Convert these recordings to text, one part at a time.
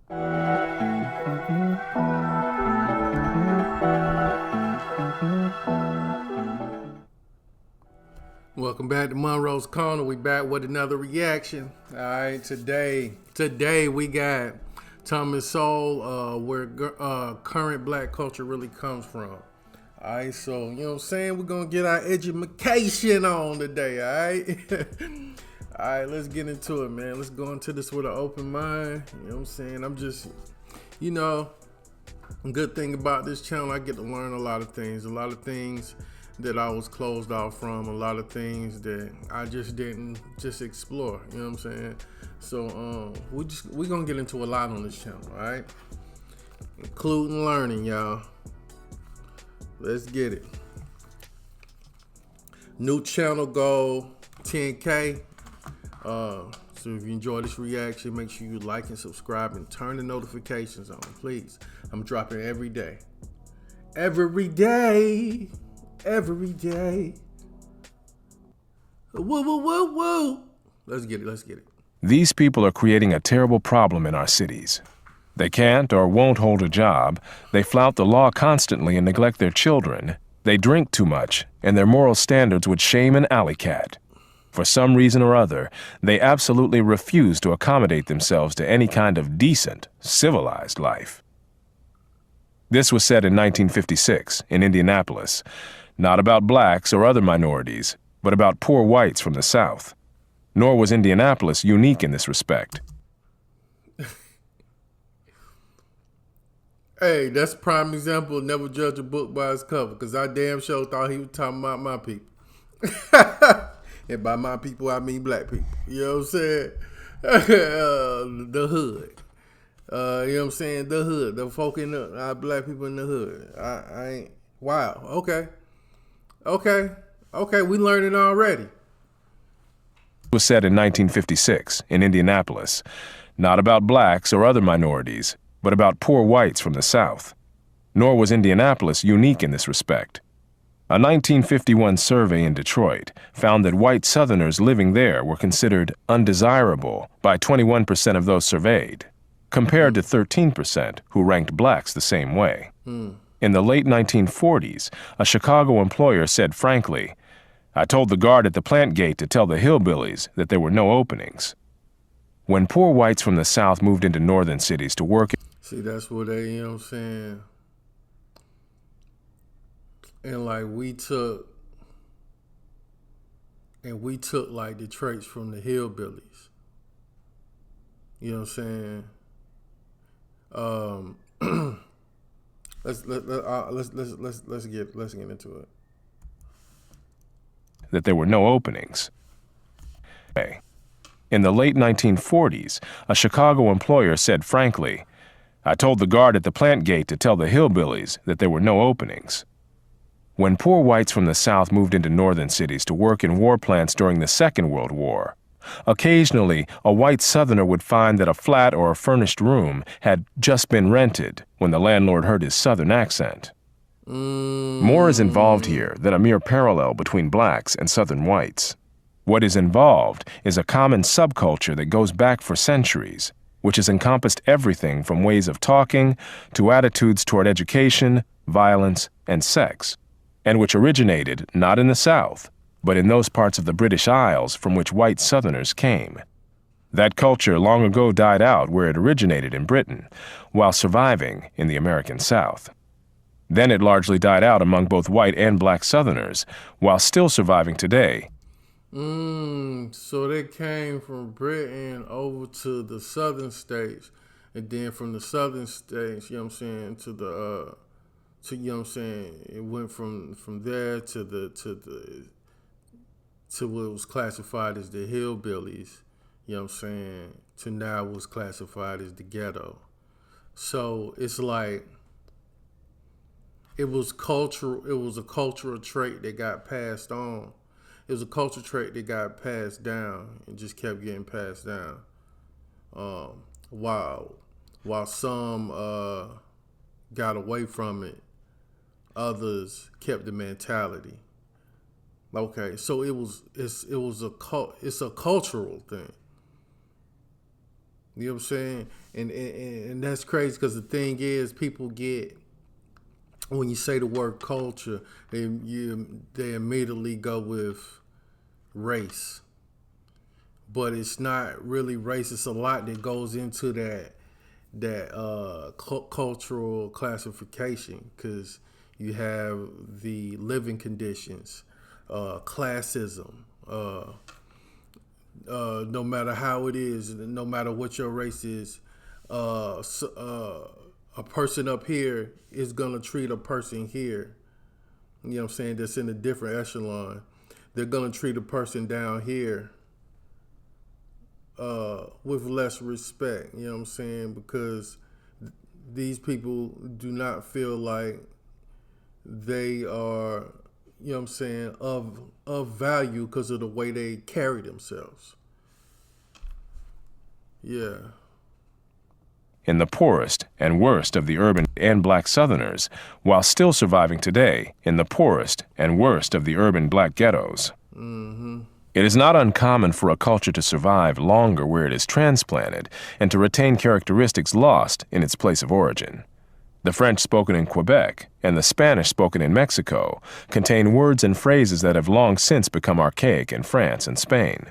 Welcome back to Munroe's Corner. We back with another reaction. All right, today we got Sowell, where current black culture really comes from. All right, so, you know what I'm saying? We're going to get our education on today, all right? All right, let's get into it, man. Let's go into this with an open mind. You know what I'm saying? I'm just, you know, good thing about this channel, I get to learn a lot of things that I was closed off from, a lot of things that I just didn't explore, you know what I'm saying? So we're gonna get into a lot on this channel, all right? Including learning, y'all. Let's get it. New channel goal, 10K. So if you enjoy this reaction, make sure you like and subscribe and turn the notifications on, please. I'm dropping every day. Every day. Woo, woo, woo, woo. Let's get it. These people are creating a terrible problem in our cities. They can't or won't hold a job, they flout the law constantly and neglect their children, they drink too much, and their moral standards would shame an alley cat. For some reason or other, they absolutely refuse to accommodate themselves to any kind of decent, civilized life. This was said in 1956 in Indianapolis, not about blacks or other minorities, but about poor whites from the South. Nor was Indianapolis unique in this respect. Hey, that's a prime example of never judge a book by its cover, because I damn sure thought he was talking about my people. And by my people, I mean black people. You know what I'm saying? The hood. You know what I'm saying? The hood. The folk in the black people in the hood. I ain't. Wow. Okay. We learning already. It was said in 1956 in Indianapolis, not about blacks or other minorities, but about poor whites from the South. Nor was Indianapolis unique in this respect. A 1951 survey in Detroit found that white Southerners living there were considered undesirable by 21% of those surveyed, compared to 13% who ranked blacks the same way. In the late 1940s, a Chicago employer said frankly, "I told the guard at the plant gate to tell the hillbillies that there were no openings." When poor whites from the South moved into northern cities to work... See, that's what they, you know what I'm saying? And like we took like the traits from the hillbillies. You know what I'm saying? Let's get into it. That there were no openings. In the late 1940s, a Chicago employer said frankly, "I told the guard at the plant gate to tell the hillbillies that there were no openings." When poor whites from the South moved into northern cities to work in war plants during the Second World War, occasionally a white Southerner would find that a flat or a furnished room had just been rented when the landlord heard his Southern accent. More is involved here than a mere parallel between blacks and Southern whites. What is involved is a common subculture that goes back for centuries, which has encompassed everything from ways of talking to attitudes toward education, violence, and sex, and which originated not in the South, but in those parts of the British Isles from which white Southerners came. That culture long ago died out where it originated in Britain, while surviving in the American South. Then it largely died out among both white and black Southerners, while still surviving today. So they came from Britain over to the southern states, and then from the southern states, you know what I'm saying, you know what I'm saying, it went from there to what was classified as the hillbillies, you know what I'm saying, to now what's classified as the ghetto. So it's like it was a cultural trait that got passed on. It was a cultural trait that got passed down and just kept getting passed down. While some got away from it, others kept the mentality. Okay, so it's a cultural thing. You know what I'm saying? And that's crazy because the thing is, people get, when you say the word culture, they immediately go with race. But it's not really race. It's a lot that goes into that cultural classification, because you have the living conditions, classism, no matter how it is, no matter what your race is, a person up here is gonna treat a person here, you know what I'm saying, that's in a different echelon. They're gonna treat a person down here with less respect, you know what I'm saying, because these people do not feel like they are, you know what I'm saying, of value because of the way they carry themselves. Yeah. In the poorest and worst of the urban and black Southerners, while still surviving today in the poorest and worst of the urban black ghettos. It is not uncommon for a culture to survive longer where it is transplanted and to retain characteristics lost in its place of origin. The French spoken in Quebec and the Spanish spoken in Mexico contain words and phrases that have long since become archaic in France and Spain.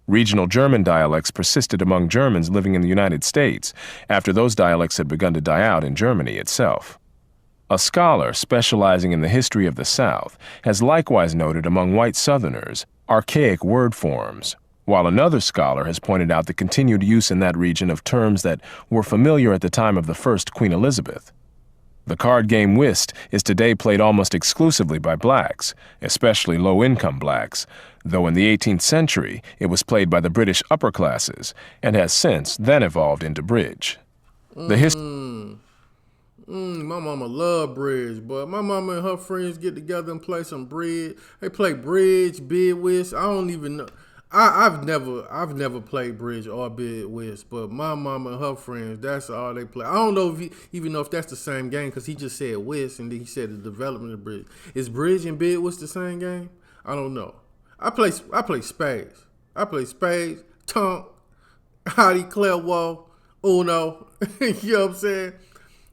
Regional German dialects persisted among Germans living in the United States after those dialects had begun to die out in Germany itself. A scholar specializing in the history of the South has likewise noted among white Southerners archaic word forms, while another scholar has pointed out the continued use in that region of terms that were familiar at the time of the first Queen Elizabeth. The card game whist is today played almost exclusively by blacks, especially low-income blacks, though in the 18th century it was played by the British upper classes and has since then evolved into bridge. My mama love bridge, but my mama and her friends get together and play some bridge. They play bridge, bid whist. I don't even know. I've never played bridge or bid whist, but my mama and her friends, that's all they play. I don't know if even know if that's the same game, because he just said whist and then he said the development of bridge. Is bridge and bid whist the same game? I don't know. I play spades. I play spades, tonk, hottie, Clairwell, Uno. You know what I'm saying?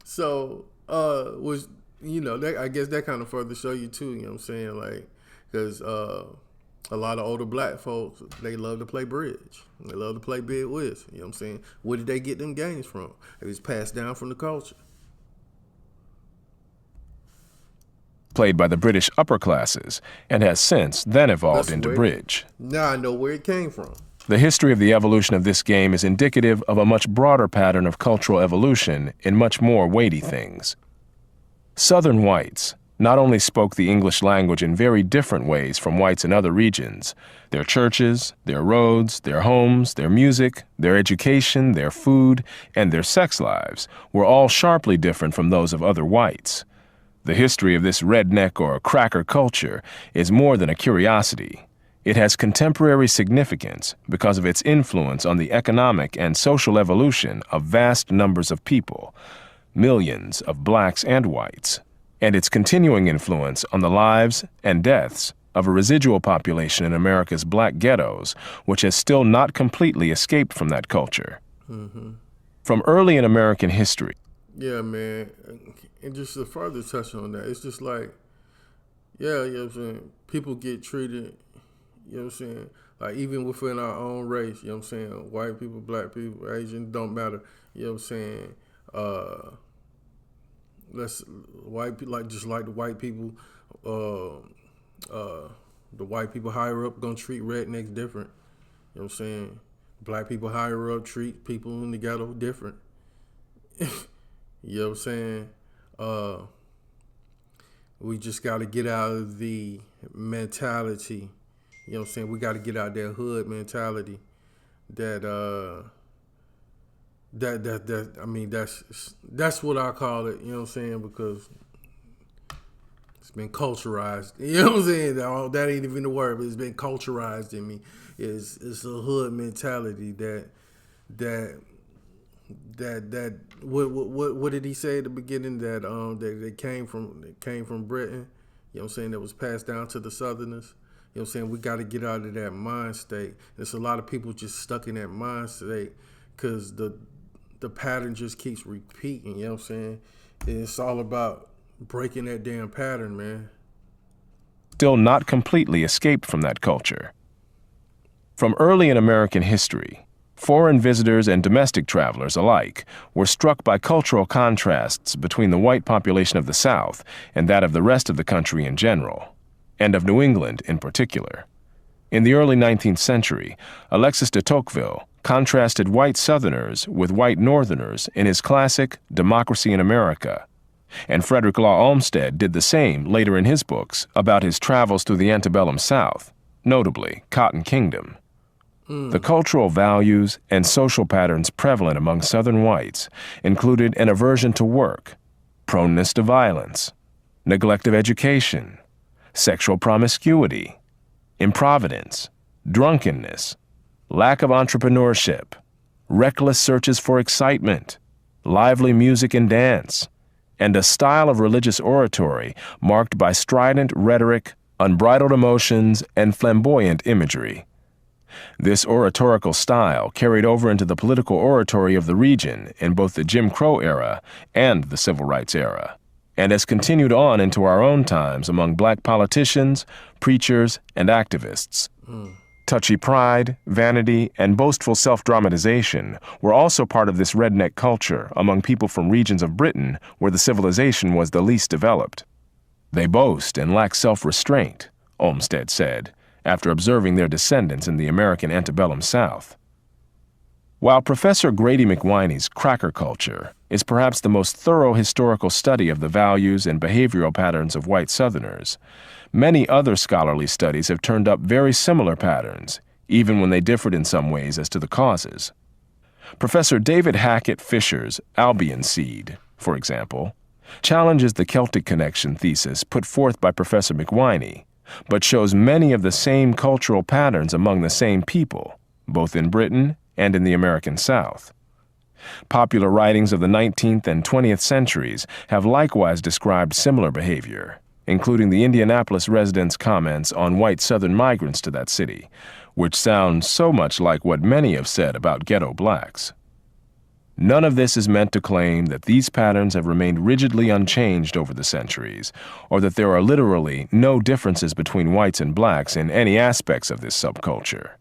So, was, you know, that, I guess that kind of further show you too, you know what I'm saying? Like, because a lot of older black folks, they love to play bridge. They love to play bid whist, you know what I'm saying? Where did they get them games from? It was passed down from the culture. Played by the British upper classes and has since then evolved into bridge. Now I know where it came from. The history of the evolution of this game is indicative of a much broader pattern of cultural evolution in much more weighty things. Southern whites not only spoke the English language in very different ways from whites in other regions. Their churches, their roads, their homes, their music, their education, their food, and their sex lives were all sharply different from those of other whites. The history of this redneck or cracker culture is more than a curiosity. It has contemporary significance because of its influence on the economic and social evolution of vast numbers of people, millions of blacks and whites, and its continuing influence on the lives and deaths of a residual population in America's black ghettos, which has still not completely escaped from that culture. From early in American history. Yeah, man. And just to further touch on that, it's just like, yeah, you know what I'm saying, people get treated, you know what I'm saying, like even within our own race, you know what I'm saying, white people, black people, Asian, don't matter, you know what I'm saying, white people, like just like the white people, the white people higher up gonna treat rednecks different, you know what I'm saying, black people higher up treat people in the ghetto different. You know what I'm saying? We just got to get out of the mentality. You know what I'm saying? We got to get out that hood mentality. That I mean, that's what I call it. You know what I'm saying? Because it's been culturized. You know what I'm saying? That ain't even the word, but it's been culturized in me. It's a hood mentality that what did he say at the beginning, that they came from Britain, you know what I'm saying, that was passed down to the Southerners. You know what I'm saying? We got to get out of that mind state. There's a lot of people just stuck in that mind state because the pattern just keeps repeating. You know what I'm saying? It's all about breaking that damn pattern, man. Still not completely escaped from that culture. From early in American history, foreign visitors and domestic travelers alike were struck by cultural contrasts between the white population of the South and that of the rest of the country in general, and of New England in particular. In the early 19th century, Alexis de Tocqueville contrasted white Southerners with white Northerners in his classic Democracy in America, and Frederick Law Olmsted did the same later in his books about his travels through the antebellum South, notably Cotton Kingdom. The cultural values and social patterns prevalent among Southern whites included an aversion to work, proneness to violence, neglect of education, sexual promiscuity, improvidence, drunkenness, lack of entrepreneurship, reckless searches for excitement, lively music and dance, and a style of religious oratory marked by strident rhetoric, unbridled emotions, and flamboyant imagery. This oratorical style carried over into the political oratory of the region in both the Jim Crow era and the Civil Rights era, and has continued on into our own times among black politicians, preachers, and activists. Touchy pride, vanity, and boastful self-dramatization were also part of this redneck culture among people from regions of Britain where the civilization was the least developed. They boast and lack self-restraint, Olmsted said, after observing their descendants in the American antebellum South. While Professor Grady McWhiney's Cracker Culture is perhaps the most thorough historical study of the values and behavioral patterns of white Southerners, many other scholarly studies have turned up very similar patterns, even when they differed in some ways as to the causes. Professor David Hackett Fisher's Albion Seed, for example, challenges the Celtic connection thesis put forth by Professor McWhiney, but shows many of the same cultural patterns among the same people, both in Britain and in the American South. Popular writings of the 19th and 20th centuries have likewise described similar behavior, including the Indianapolis residents' comments on white Southern migrants to that city, which sound so much like what many have said about ghetto blacks. None of this is meant to claim that these patterns have remained rigidly unchanged over the centuries, or that there are literally no differences between whites and blacks in any aspects of this subculture.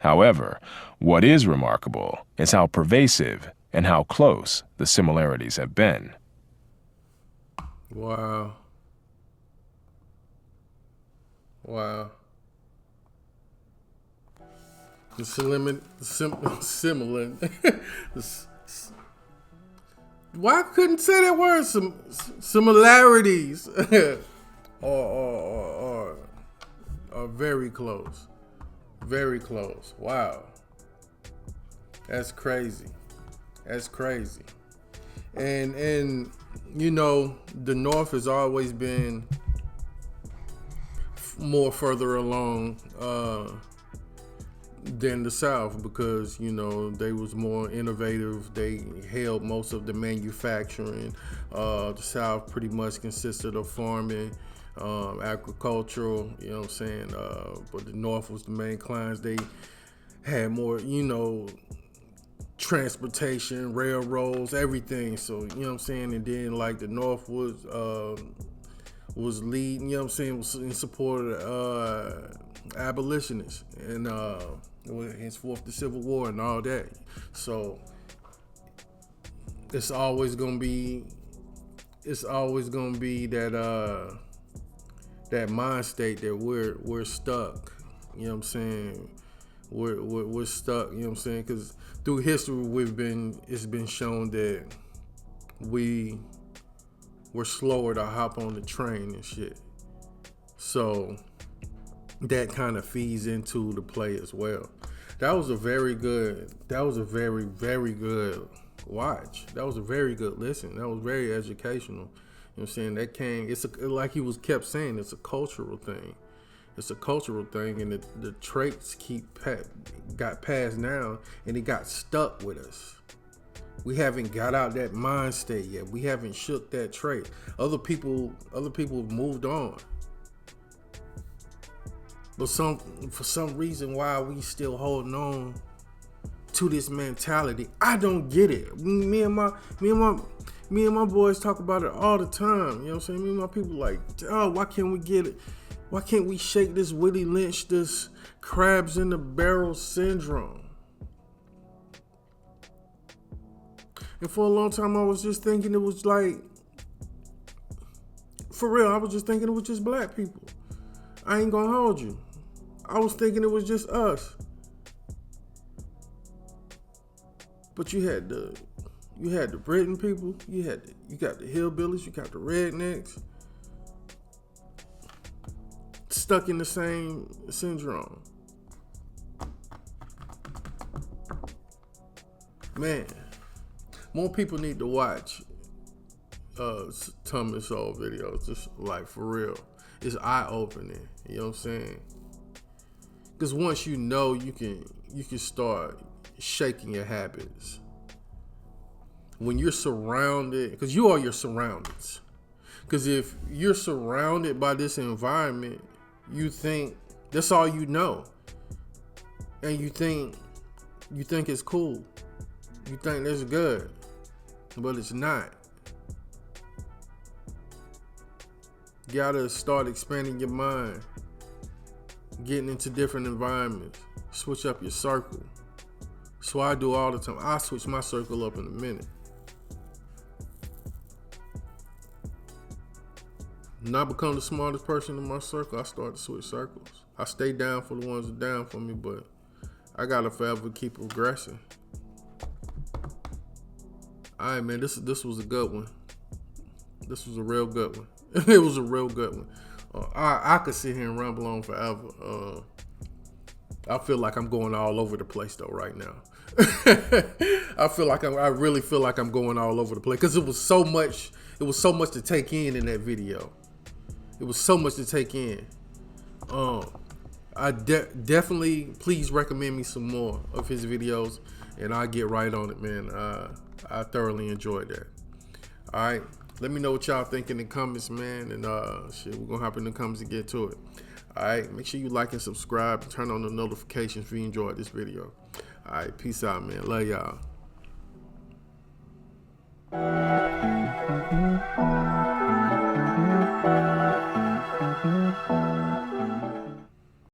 However, what is remarkable is how pervasive and how close the similarities have been. Wow. Wow. Similar. Why couldn't say that word? Some similarities are very close. Very close. Wow. That's crazy. That's crazy. And you know, the North has always been more further along than the South because, you know, they was more innovative. They held most of the manufacturing. The South pretty much consisted of farming, agricultural, you know what I'm saying? But the North was the main clients. They had more, you know, transportation, railroads, everything. So, you know what I'm saying? And then like the North was leading, you know what I'm saying, was in support of abolitionists and henceforth the Civil War and all that. So it's always gonna be that that mind state that we're stuck. You know what I'm saying? We're stuck. You know what I'm saying? Because through history it's been shown that we're slower to hop on the train and shit. So that kind of feeds into the play as well. That was a very, very good watch. That was a very good listen. That was very educational. You know what I'm saying? That came, like he kept saying, it's a cultural thing. It's a cultural thing, and the traits got passed down, and it got stuck with us. We haven't got out that mind state yet. We haven't shook that trait. Other people have moved on. But for some reason, why are we still holding on to this mentality. I don't get it. Me and my boys talk about it all the time. You know what I'm saying? Me and my people like, oh, why can't we get it? Why can't we shake this Willie Lynch, this crabs in the barrel syndrome? And for a long time, I was just thinking it was like, for real, I was just thinking it was just black people. I ain't gonna hold you. I was thinking it was just us. But you had the Britain people, you got the hillbillies, you got the rednecks, stuck in the same syndrome. Man, more people need to watch Thomas Sowell videos, just like for real. It's eye-opening, you know what I'm saying? Because once you know, you can start shaking your habits. When you're surrounded, because you are your surroundings. Because if you're surrounded by this environment, you think that's all you know. And you think it's cool. You think that's good. But it's not. You gotta start expanding your mind. Getting into different environments. Switch up your circle. So I do all the time. I switch my circle up in a minute. When I become the smartest person in my circle, I start to switch circles. I stay down for the ones that are down for me, but I gotta forever keep progressing. All right, man, this was a good one. This was a real good one. It was a real good one. I could sit here and ramble on forever. I feel like I'm going all over the place though right now. I really feel like I'm going all over the place because it was so much to take in that video. It was so much to take in. I definitely please recommend me some more of his videos, and I'll get right on it, man. I thoroughly enjoyed that. All right, let me know what y'all think in the comments, man, and we're gonna hop in the comments and get to it. All right, make sure you like and subscribe and turn on the notifications if you enjoyed this video. All right, peace out, man. Love y'all.